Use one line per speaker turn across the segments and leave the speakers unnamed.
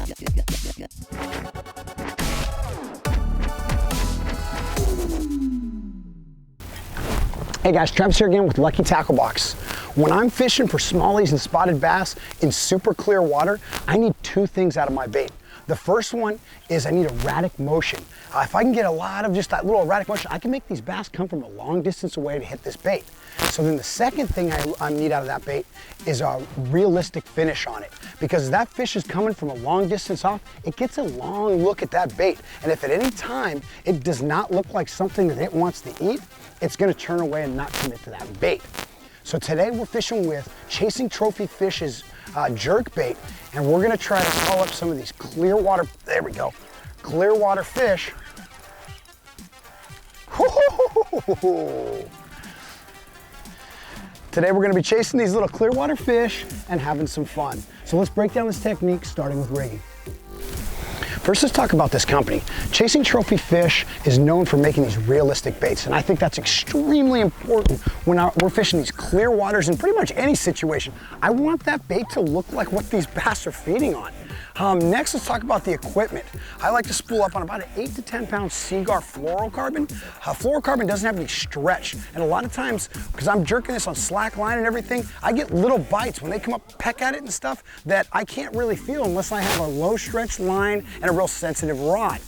Hey guys, Travis here again with Lucky Tackle Box. When I'm fishing for smallies and spotted bass in super clear water, I need two things out of my bait. The first one is I need erratic motion. If I can get a lot of just that little erratic motion, I can make these bass come from a long distance away to hit this bait. So then the second thing I need out of that bait is a realistic finish on it. Because that fish is coming from a long distance off, it gets a long look at that bait. And if at any time it does not look like something that it wants to eat, it's gonna turn away and not commit to that bait. So today we're fishing with Chasing Trophy Fish's jerkbait, and we're gonna try to call up some of these clear water, there we go, clear water fish. Today we're gonna be chasing these little clear water fish and having some fun. So let's break down this technique, starting with rigging. First, let's talk about this company. Chasing Trophy Fish is known for making these realistic baits, and I think that's extremely important when we're fishing these clear waters in pretty much any situation. I want that bait to look like what these bass are feeding on. Next, let's talk about the equipment. I like to spool up on about an 8 to 10 pound Seaguar fluorocarbon. Fluorocarbon doesn't have any stretch, and a lot of times, because I'm jerking this on slack line and everything, I get little bites when they come up, peck at it and stuff, that I can't really feel unless I have a low stretch line and a real sensitive rod.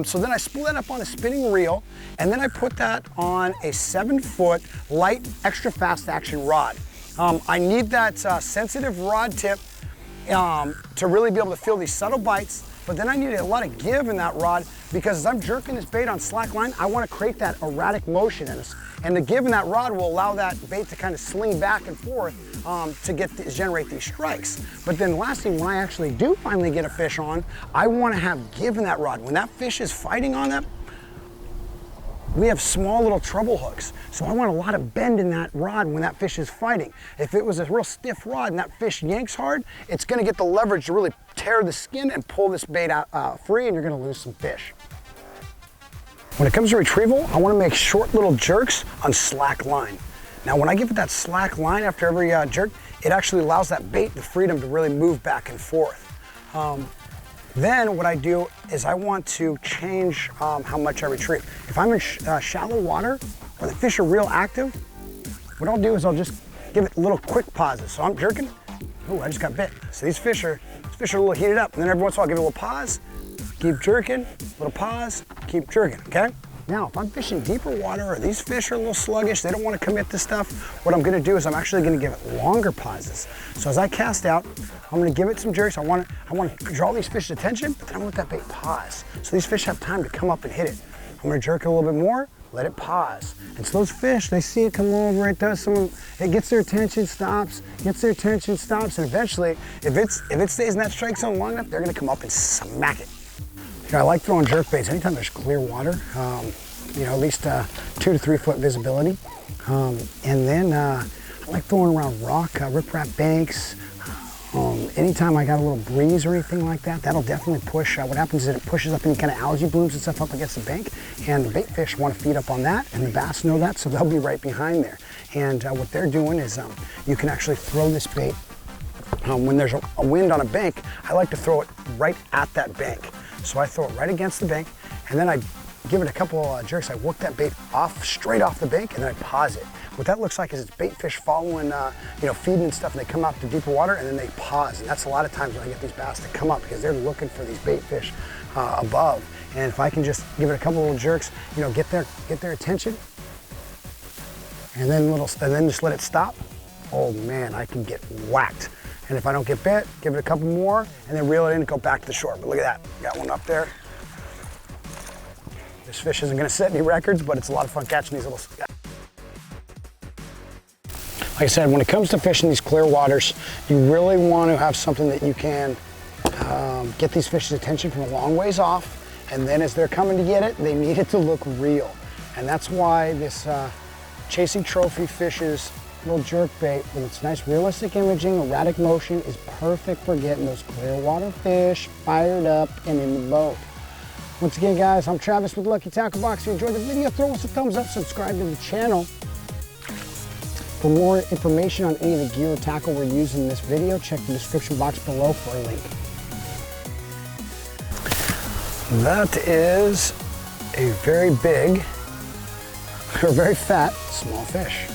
So then I spool that up on a spinning reel, and then I put that on a 7-foot light extra fast action rod. I need that sensitive rod tip to really be able to feel these subtle bites, but then I need a lot of give in that rod, because as I'm jerking this bait on slack line, I want to create that erratic motion in us. And the give in that rod will allow that bait to kind of sling back and forth to generate these strikes. But then lastly, when I actually do finally get a fish on, I want to have give in that rod. When that fish is fighting on that, we have small little treble hooks. So I want a lot of bend in that rod when that fish is fighting. If it was a real stiff rod and that fish yanks hard, it's gonna get the leverage to really tear the skin and pull this bait out free, and you're gonna lose some fish. When it comes to retrieval, I wanna make short little jerks on slack line. Now when I give it that slack line after every jerk, it actually allows that bait the freedom to really move back and forth. Then what I do is I want to change how much I retrieve. If I'm in shallow water or the fish are real active, what I'll do is I'll just give it little quick pauses. So I'm jerking, oh, I just got bit. So these fish are a little heated up, and then every once in a while I'll give it a little pause, keep jerking, little pause, keep jerking, okay? Now, if I'm fishing deeper water or these fish are a little sluggish, they don't want to commit to stuff, what I'm going to do is I'm actually going to give it longer pauses. So as I cast out, I'm going to give it some jerks. I want to draw these fish's attention, but then I want that bait pause. So these fish have time to come up and hit it. I'm going to jerk it a little bit more, let it pause. And so those fish, they see it come over, it does some, it gets their attention, stops, gets their attention, stops, and eventually, if it stays in that strike zone long enough, they're going to come up and smack it. I like throwing jerk baits anytime there's clear water, you know, at least 2 to 3 foot visibility. And then I like throwing around rock, riprap banks. Anytime I got a little breeze or anything like that, that'll definitely push. What happens is it pushes up any kind of algae blooms and stuff up against the bank, and the bait fish want to feed up on that, and the bass know that, so they'll be right behind there. And what they're doing is you can actually throw this bait when there's a wind on a bank. I like to throw it right at that bank. So I throw it right against the bank, and then I give it a couple jerks. I work that bait off, straight off the bank, and then I pause it. What that looks like is it's bait fish following, you know, feeding and stuff, and they come out to deeper water, and then they pause. And that's a lot of times when I get these bass to come up, because they're looking for these bait fish above. And if I can just give it a couple little jerks, you know, get their attention, and then just let it stop, oh man, I can get whacked. And if I don't get bit, give it a couple more, and then reel it in and go back to the shore. But look at that, got one up there. This fish isn't gonna set any records, but it's a lot of fun catching these little guys. Like I said, when it comes to fishing these clear waters, you really want to have something that you can get these fish's attention from a long ways off, and then as they're coming to get it, they need it to look real. And that's why this Chasing Trophy Fish's little jerk bait with its nice realistic imaging, erratic motion is perfect for getting those clear water fish fired up and in the boat. Once again, guys, I'm Travis with Lucky Tackle Box. If you enjoyed the video, throw us a thumbs up, subscribe to the channel. For more information on any of the gear or tackle we're using in this video, check the description box below for a link. That is a very big, or very fat, small fish.